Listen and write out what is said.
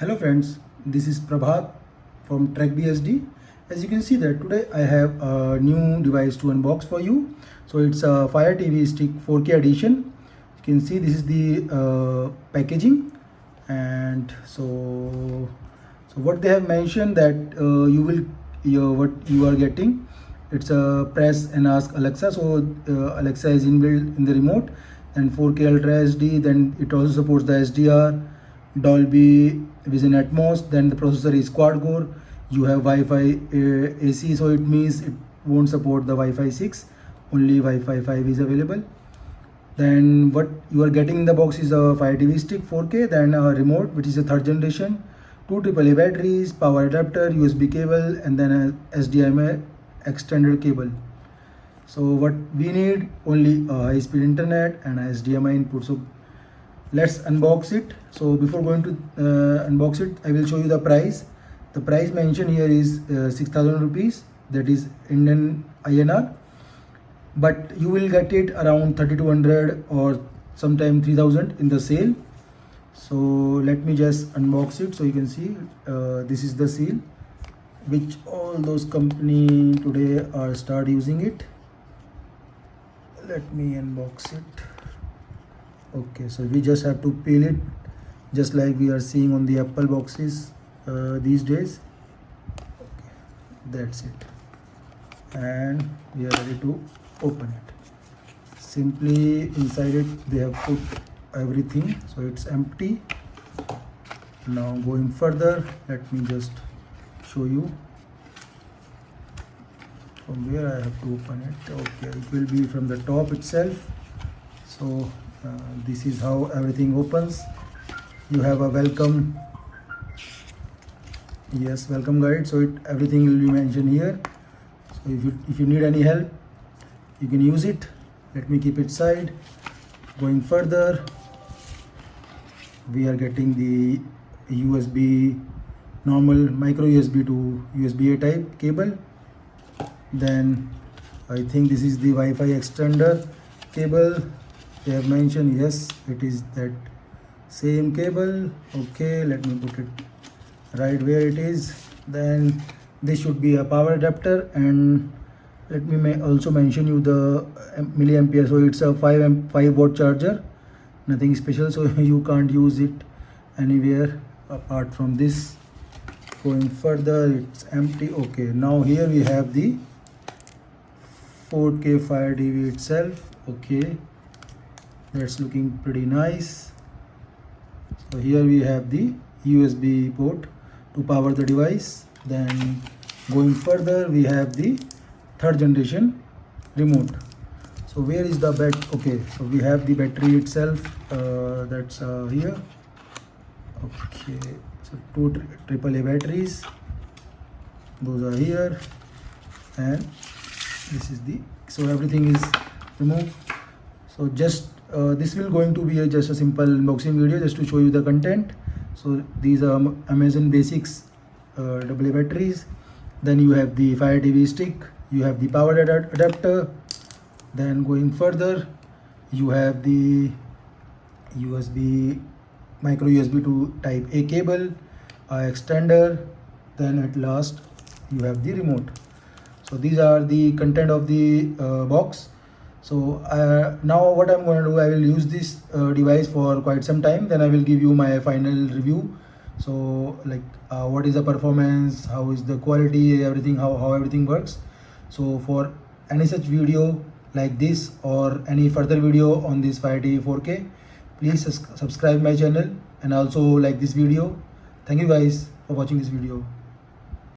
Hello friends, this is Prabhat from TrekBSD. As you can see that today I have a new device to unbox for you. So it's a Fire TV Stick 4K edition. You can see this is the packaging, and so what they have mentioned that what you are getting. It's a press and ask Alexa. So Alexa is inbuilt in the remote, and 4K Ultra HD. Then it also supports the SDR, Dolby Vision Atmos. Then the processor is quad core. You have Wi-Fi AC, so it means it won't support the Wi-Fi 6. Only Wi-Fi 5 is available. Then what you are getting in the box is a Fire TV Stick 4K, then a remote which is a third generation, two AAA batteries, power adapter, USB cable, and then a HDMI extended cable. So what we need, only a high-speed internet and a HDMI input. So let's unbox it. So before going to unbox it, I will show you the price. The price mentioned here is 6,000 rupees, that is Indian INR, but you will get it around 3,200 or sometime 3,000 in the sale. So let me just unbox it so you can see. This is the seal which all those company today are start using it. Let me unbox it. Okay, so we just have to peel it just like we are seeing on the Apple boxes these days. Okay, that's it, and we are ready to open it. Simply inside it they have put everything, so it's empty. Now going further, let me just show you from where I have to open it. Okay, it will be from the top itself. So this is how everything opens. You have a welcome guide, so everything will be mentioned here. So if you need any help, you can use it. Let me keep it side. Going further, we are getting the USB, normal micro USB to USB-A type cable. Then I think this is the Wi-Fi extender cable. They have mentioned, yes, it is that same cable. Okay, let me put it right where it is. Then this should be a power adapter, and let me also mention you the milliampere. So it's a 5 watt charger, nothing special, so you can't use it anywhere apart from this. Going further, it's empty. Okay, now here we have the 4K Fire TV itself. Okay, that's looking pretty nice. So here we have the USB port to power the device. Then going further, we have the third generation remote. So where is the okay, so we have the battery itself, that's here. Okay, so two AAA batteries, those are here, and this is the, so everything is removed. So just this will going to be just a simple unboxing video just to show you the content. So these are Amazon Basics AA batteries. Then you have the Fire TV stick, you have the power adapter. Then going further, you have the micro USB to type A cable, extender. Then at last you have the remote. So these are the content of the box. So now what I'm going to do, I will use this device for quite some time, then I will give you my final review. So like what is the performance, how is the quality, everything, how everything works. So for any such video like this or any further video on this Fire TV 4K, please subscribe my channel and also like this video. Thank you guys for watching this video.